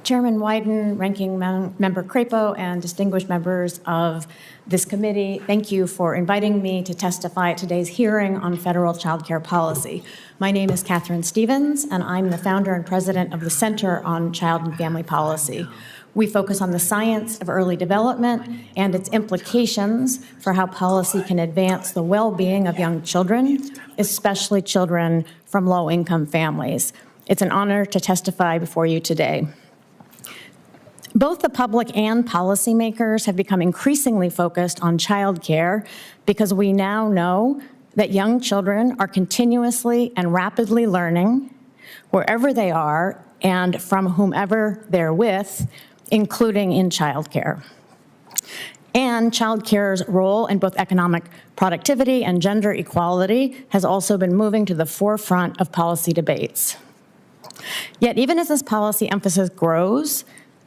Chairman Wyden, Ranking Member Crapo, and distinguished members of this committee, thank you for inviting me to testify at today's hearing on federal child care policy. My name is Katharine Stevens, and I'm the founder and president of the Center on Child and Family Policy. We focus on the science of early development and its implications for how policy can advance the well-being of young children, especially children from low-income families. It's an honor to testify before you today. Both the public and policymakers have become increasingly focused on childcare because we now know that young children are continuously and rapidly learning wherever they are and from whomever they're with, including in childcare. And childcare's role in both economic productivity and gender equality has also been moving to the forefront of policy debates. Yet even as this policy emphasis grows,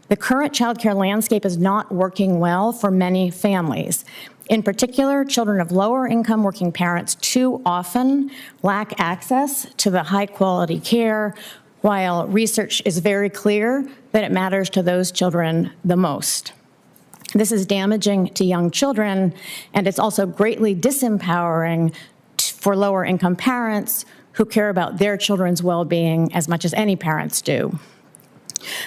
the current childcare landscape is not working well for many families. In particular, children of lower income working parents too often lack access to the high quality care, while research is very clear that it matters to those children the most. This is damaging to young children, and it's also greatly disempowering for lower income parents who care about their children's well-being as much as any parents do.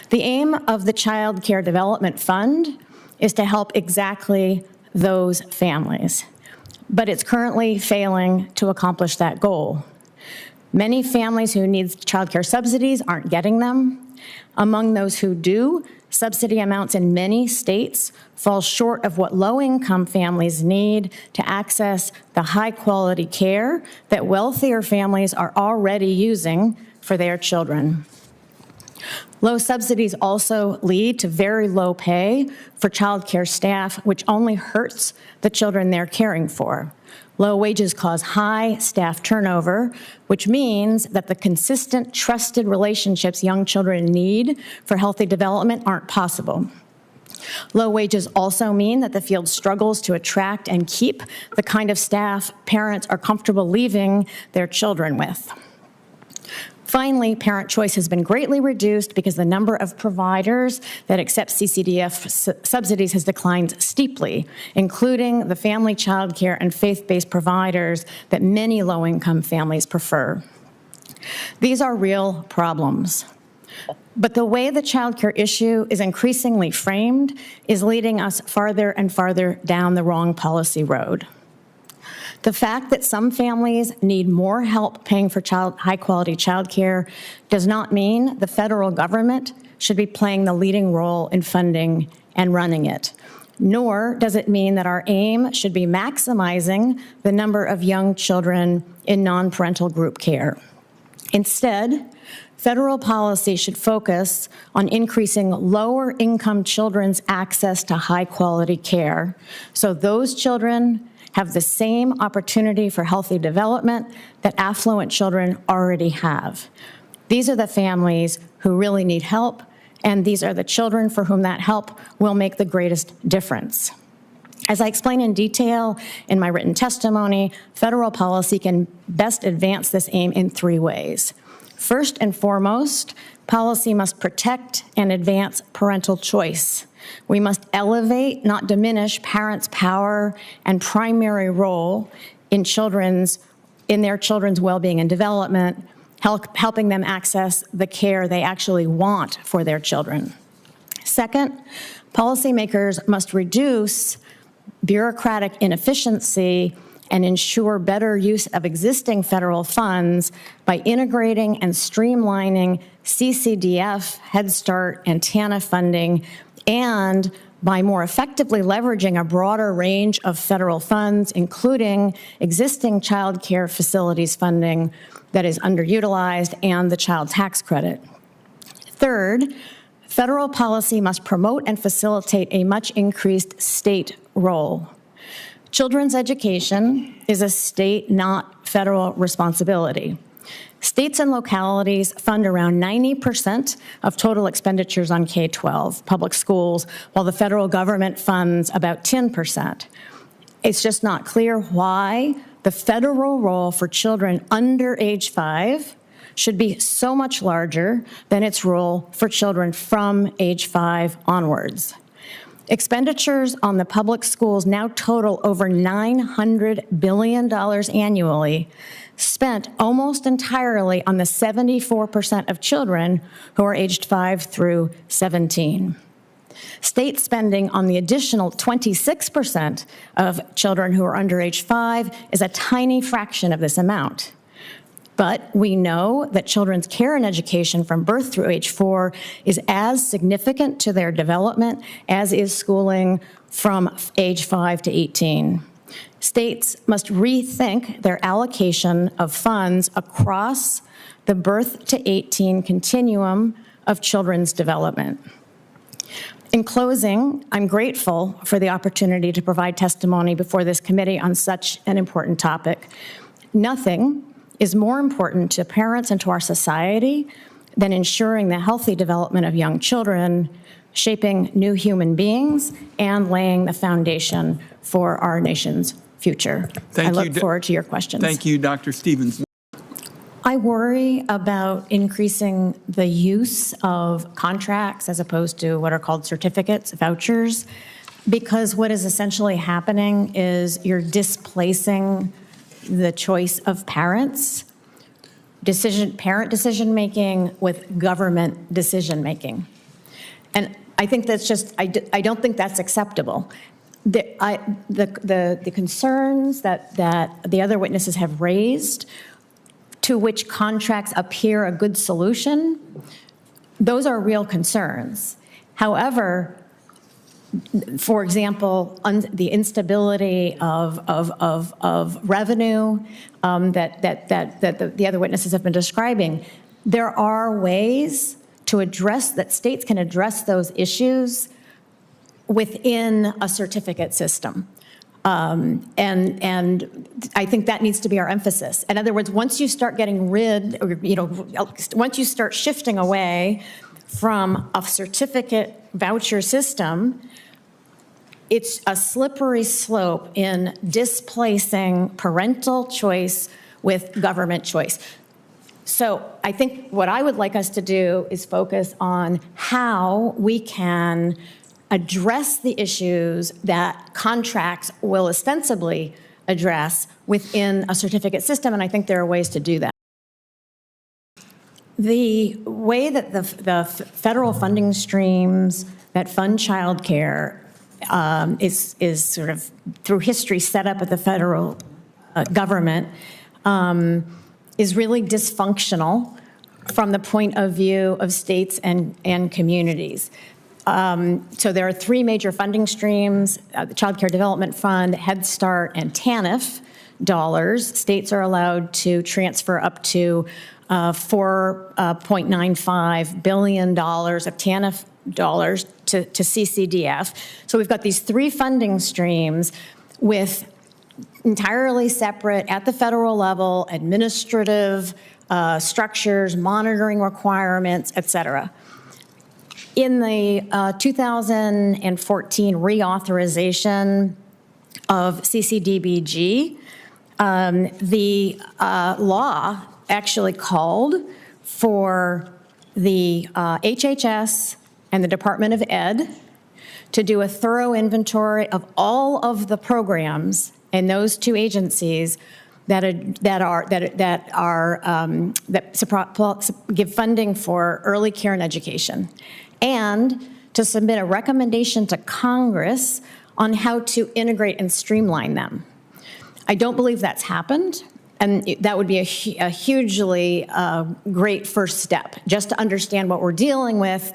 The aim of the Child Care Development Fund is to help exactly those families, but it's currently failing to accomplish that goal. Many families who need child care subsidies aren't getting them. Among those who do, subsidy amounts in many states fall short of what low-income families need to access the high-quality care that wealthier families are already using for their children. Low subsidies also lead to very low pay for child care staff, which only hurts the children they're caring for. Low wages cause high staff turnover, which means that the consistent, trusted relationships young children need for healthy development aren't possible. Low wages also mean that the field struggles to attract and keep the kind of staff parents are comfortable leaving their children with. Finally, parent choice has been greatly reduced because the number of providers that accept CCDF subsidies has declined steeply, including the family child care and faith-based providers that many low-income families prefer. These are real problems. But the way the child care issue is increasingly framed is leading us farther and farther down the wrong policy road. The fact that some families need more help paying for high-quality child care does not mean the federal government should be playing the leading role in funding and running it. Nor does it mean that our aim should be maximizing the number of young children in non-parental group care. Instead, federal policy should focus on increasing lower-income children's access to high-quality care, so those children have the same opportunity for healthy development that affluent children already have. These are the families who really need help, and these are the children for whom that help will make the greatest difference. As I explain in detail in my written testimony, federal policy can best advance this aim in three ways. First and foremost, policy must protect and advance parental choice. We must elevate, not diminish, parents' power and primary role in their children's well-being and development, helping them access the care they actually want for their children. Second, policymakers must reduce bureaucratic inefficiency and ensure better use of existing federal funds by integrating and streamlining CCDF, Head Start, and TANF funding, and by more effectively leveraging a broader range of federal funds, including existing child care facilities funding that is underutilized and the child tax credit. Third, federal policy must promote and facilitate a much increased state role. Children's education is a state, not federal responsibility. States and localities fund around 90% of total expenditures on K-12 public schools, while the federal government funds about 10%. It's just not clear why the federal role for children under age 5 should be so much larger than its role for children from age 5 onwards. Expenditures on the public schools now total over $900 billion annually, spent almost entirely on the 74% of children who are aged 5 through 17. State spending on the additional 26% of children who are under age 5 is a tiny fraction of this amount. But we know that children's care and education from birth through age 4 is as significant to their development as is schooling from age 5 to 18. States must rethink their allocation of funds across the birth to 18 continuum of children's development. In closing, I'm grateful for the opportunity to provide testimony before this committee on such an important topic. Nothing is more important to parents and to our society than ensuring the healthy development of young children, shaping new human beings, and laying the foundation for our nation's future. I look forward to your questions. Thank you, Dr. Stevens. I worry about increasing the use of contracts as opposed to what are called certificates, vouchers, because what is essentially happening is you're displacing the choice of parents, parent decision-making with government decision-making. And I think that's just, I don't think that's acceptable. The concerns that the other witnesses have raised, to which contracts appear a good solution, those are real concerns. However, for example, the instability of revenue that the other witnesses have been describing, there are ways to address, that states can address those issues within a certificate system. And I think that needs to be our emphasis. In other words, once you start getting rid, or, once you start shifting away from a certificate voucher system, it's a slippery slope in displacing parental choice with government choice. So I think what I would like us to do is focus on how we can address the issues that contracts will ostensibly address within a certificate system, and I think there are ways to do that. The way that the federal funding streams that fund childcare is sort of through history set up at the federal government is really dysfunctional from the point of view of states and communities. So there are three major funding streams: the Child Care Development Fund, Head Start, and TANF dollars. States are allowed to transfer up to $4.95 billion of TANF dollars to CCDF. So we've got these three funding streams with entirely separate, at the federal level, administrative structures, monitoring requirements, et cetera. In the 2014 reauthorization of CCDBG, the law actually called for the HHS and the Department of Ed to do a thorough inventory of all of the programs in those two agencies that give funding for early care and education, and to submit a recommendation to Congress on how to integrate and streamline them. I don't believe that's happened, and that would be a hugely great first step, just to understand what we're dealing with,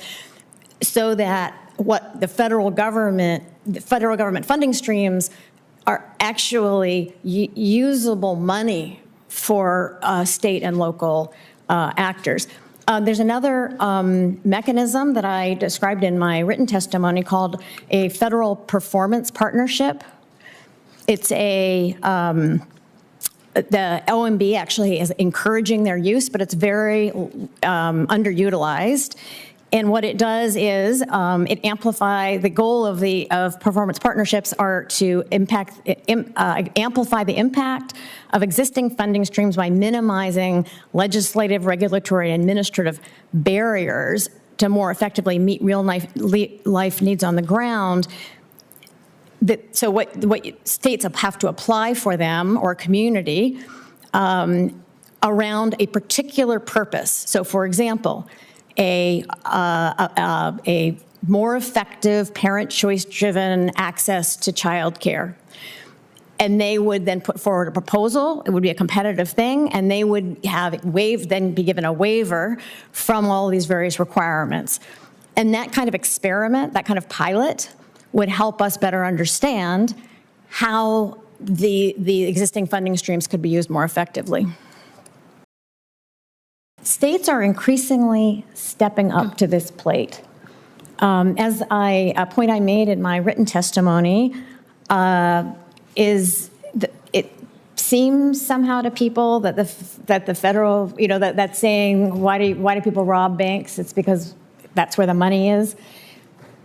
so that what the federal government funding streams are actually usable money for state and local actors. There's another mechanism that I described in my written testimony called a federal performance partnership. It's the OMB actually is encouraging their use, but it's very underutilized. And what it does is it amplify the goal of performance partnerships are to amplify the impact of existing funding streams by minimizing legislative, regulatory, and administrative barriers to more effectively meet real life needs on the ground. So what states have to apply for them, or community, around a particular purpose. So, for example, a more effective parent choice-driven access to childcare. And they would then put forward a proposal. It would be a competitive thing, and they would then be given a waiver from all of these various requirements. And that kind of experiment, that kind of pilot, would help us better understand how the existing funding streams could be used more effectively. States are increasingly stepping up to this plate. As a point I made in my written testimony, it seems somehow to people that the federal, that's saying, why do people rob banks? It's because that's where the money is.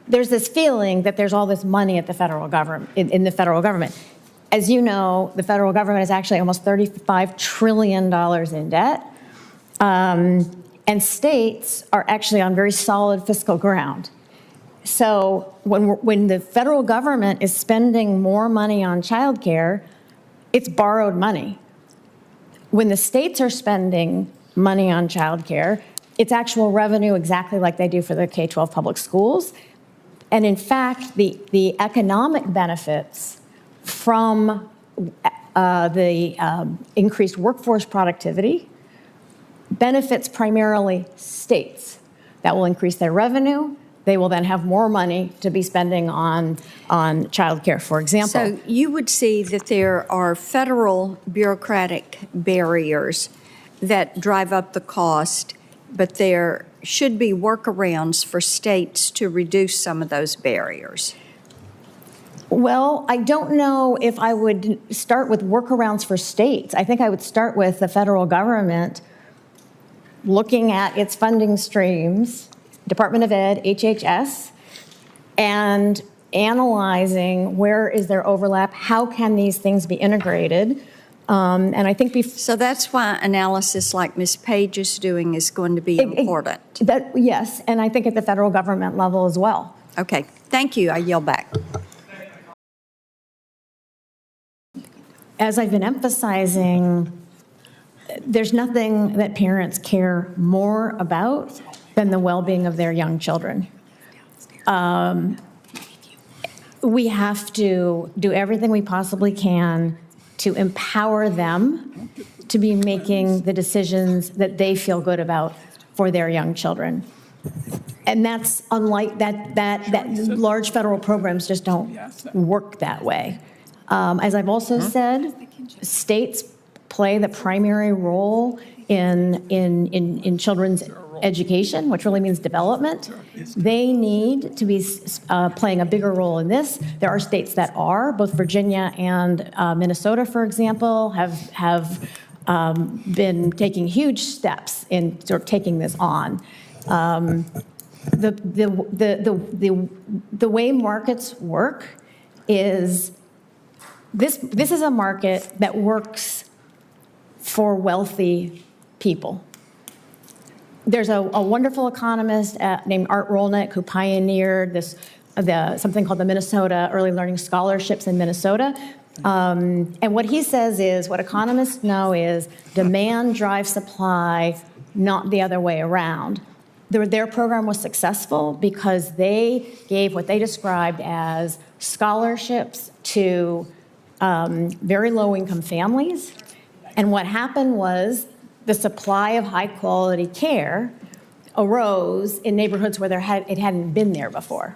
There's this feeling that there's all this money at the federal government, in the federal government. As you know, the federal government is actually almost $35 trillion in debt. And states are actually on very solid fiscal ground. So when the federal government is spending more money on childcare, it's borrowed money. When the states are spending money on childcare, it's actual revenue, exactly like they do for the K-12 public schools. And in fact, the economic benefits from the increased workforce productivity benefits primarily states. That will increase their revenue. They will then have more money to be spending on childcare, for example. So you would see that there are federal bureaucratic barriers that drive up the cost, but there should be workarounds for states to reduce some of those barriers. Well, I don't know if I would start with workarounds for states. I think I would start with the federal government looking at its funding streams, Department of Ed, HHS, and analyzing where is there overlap, how can these things be integrated. And I think so that's why analysis like Ms. Page is doing is going to be important. Yes, and I think at the federal government level as well. Okay, thank you. I yield back. As I've been emphasizing, there's nothing that parents care more about than the well-being of their young children. We have to do everything we possibly can to empower them to be making the decisions that they feel good about for their young children. And that's unlike that large federal programs just don't work that way. As I've also said, states play the primary role in children's education, which really means development. They need to be playing a bigger role in this. There are states that are, both Virginia and Minnesota, for example, have been taking huge steps in sort of taking this on. The way markets work is this is a market that works for wealthy people. There's a wonderful economist named Art Rolnick who pioneered something called the Minnesota Early Learning Scholarships in Minnesota. And what he says is, what economists know is demand drives supply, not the other way around. Their program was successful because they gave what they described as scholarships to very low-income families. And what happened was the supply of high-quality care arose in neighborhoods where it hadn't been there before.